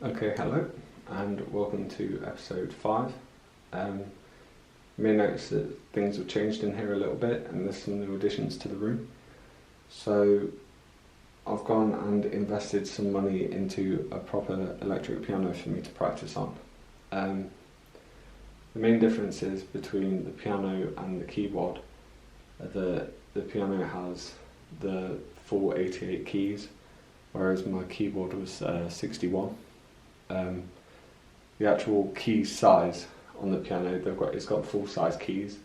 Okay, hello, and welcome to episode 5. You may notice that things have changed in here a little bit, and there's some new additions to the room. So, I've gone and invested some money into a proper electric piano for me to practice on. The main differences between the piano and the keyboard are that the piano has the full 88 keys, whereas my keyboard was 61. The actual key size on the piano, it's got full-size keys,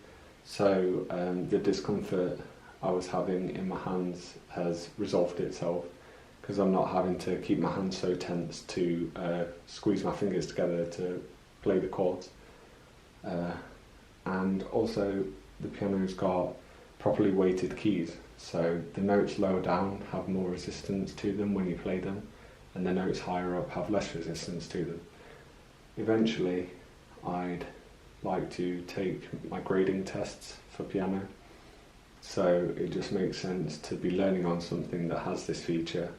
so the discomfort I was having in my hands has resolved itself because I'm not having to keep my hands so tense to squeeze my fingers together to play the chords. And also the piano's got properly weighted keys, so the notes lower down have more resistance to them when you play them, and the notes higher up have less resistance to them. Eventually, I'd like to take my grading tests for piano, so it just makes sense to be learning on something that has this feature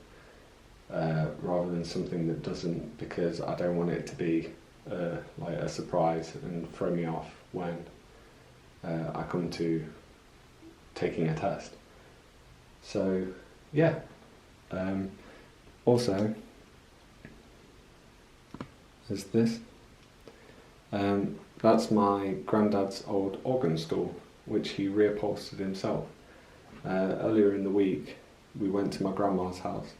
rather than something that doesn't, because I don't want it to be like a surprise and throw me off when I come to taking a test. So yeah, also there's this. That's my granddad's old organ stool, which he reupholstered himself. Earlier in the week we went to my grandma's house,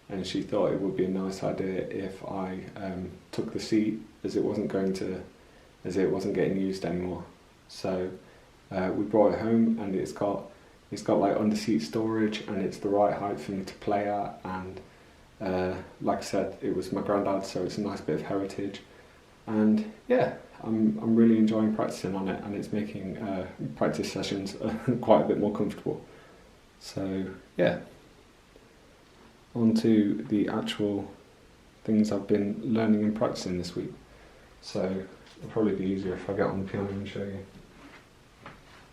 and she thought it would be a nice idea if I took the seat, as it wasn't getting used anymore. So we brought it home, and it's got like under seat storage, and it's the right height for me to play at, and like I said, it was my granddad, so it's a nice bit of heritage. And yeah, I'm really enjoying practicing on it, and it's making practice sessions quite a bit more comfortable. So yeah, on to the actual things I've been learning and practicing this week. So it'll probably be easier if I get on the piano and show you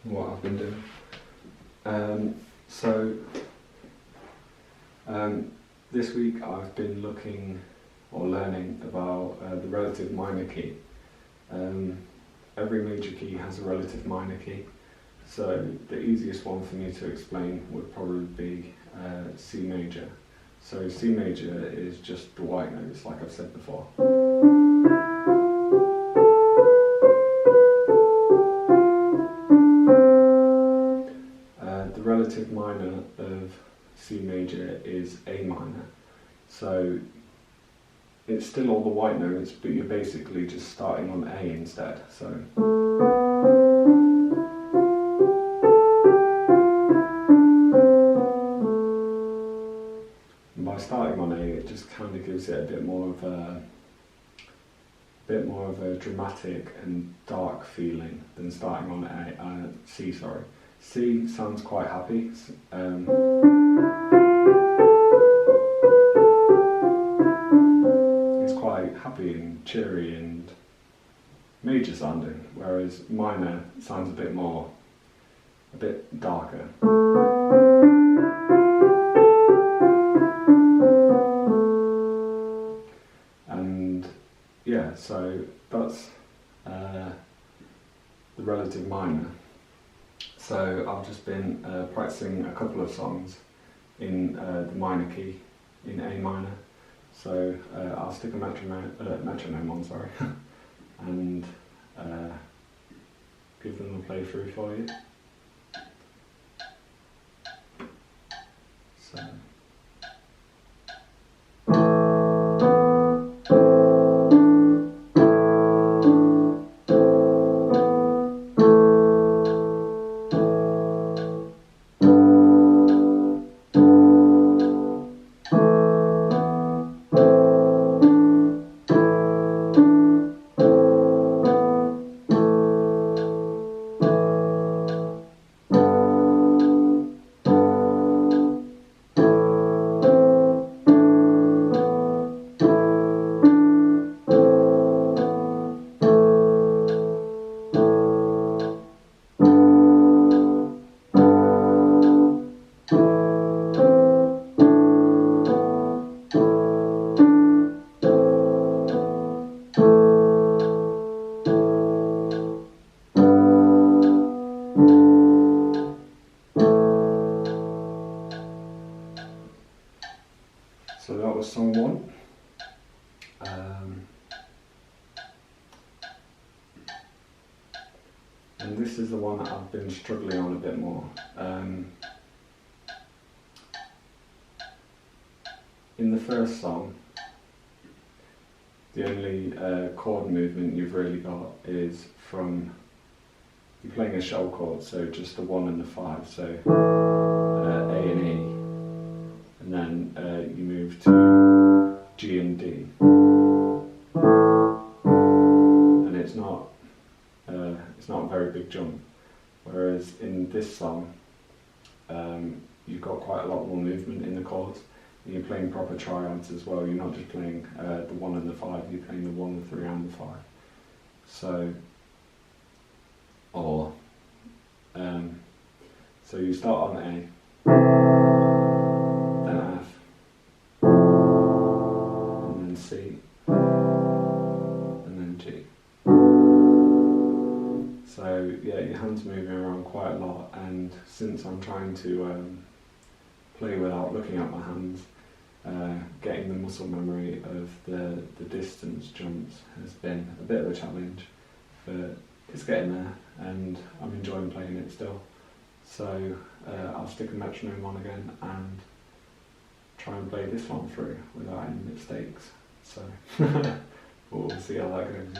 what I've been doing. This week I've been looking or learning about the relative minor key. Every major key has a relative minor key, so the easiest one for me to explain would probably be C major. So C major is just the white notes, like I've said before. The relative minor of C major is A minor. So it's still all the white notes, but you're basically just starting on A instead. So and by starting on A, it just kind of gives it a bit more of a dramatic and dark feeling than starting on C. Sorry, C sounds quite happy. Happy and cheery and major sounding, whereas minor sounds a bit darker. And yeah, so that's the relative minor. So I've just been practicing a couple of songs in the minor key, in A minor. So I'll stick a metronome on, sorry, and give them a playthrough for you. So. And this is the one that I've been struggling on a bit more. In the first song, the only chord movement you've really got is from, you're playing a shell chord, so just the 1 and the 5, so A and E, and then you move to G and D, and it's not a very big jump, whereas in this song you've got quite a lot more movement in the chords. You're playing proper triads as well. You're not just playing the 1 and the 5, you're playing the 1, the 3 and the 5. So, so you start on A, then F, and then C, and then G. So yeah, your hand's moving around quite a lot, and since I'm trying to play without looking at my hands, getting the muscle memory of the distance jumps has been a bit of a challenge, but it's getting there and I'm enjoying playing it still. So I'll stick a metronome on again and try and play this one through without any mistakes. So we'll see how that goes.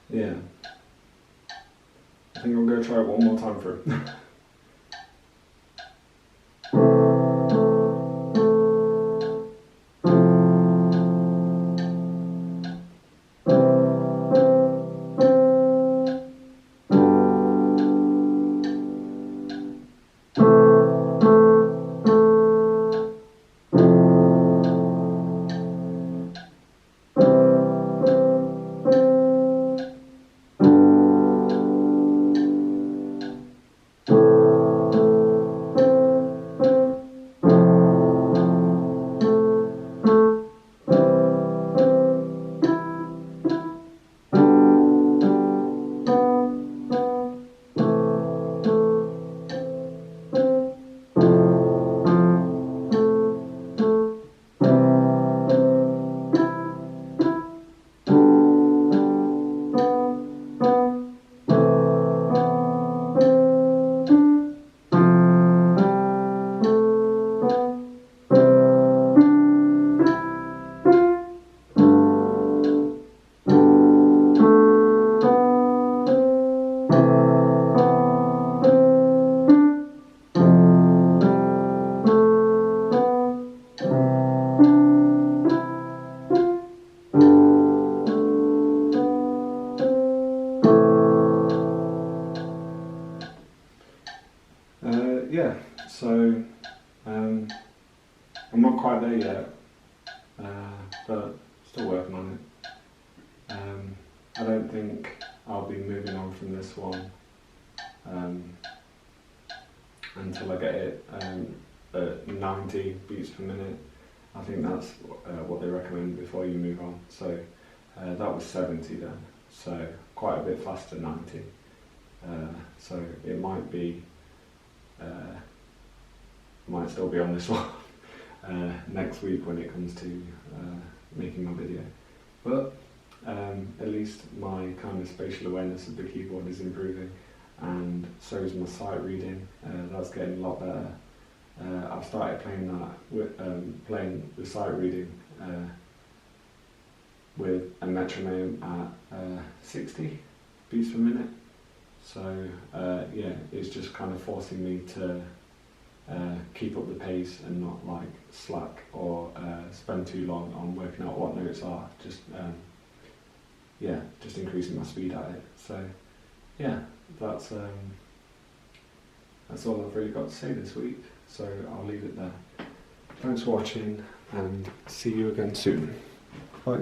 Yeah. I think I'm going to try it one more time through. Yeah, so I'm not quite there yet, but still working on it. I don't think I'll be moving on from this one until I get it at 90 beats per minute. I think that's what they recommend before you move on. So that was 70 then, so quite a bit faster, 90. So it might be, might still be on this one next week when it comes to making my video. But at least my kind of spatial awareness of the keyboard is improving, and so is my sight reading. That's getting a lot better. I've started playing that with playing the sight reading with a metronome at 60 beats per minute. So yeah, it's just kind of forcing me to keep up the pace and not like slack or spend too long on working out what notes are. Just yeah, just increasing my speed at it. So yeah, that's all I've really got to say this week. So I'll leave it there. Thanks for watching, and see you again soon. Bye.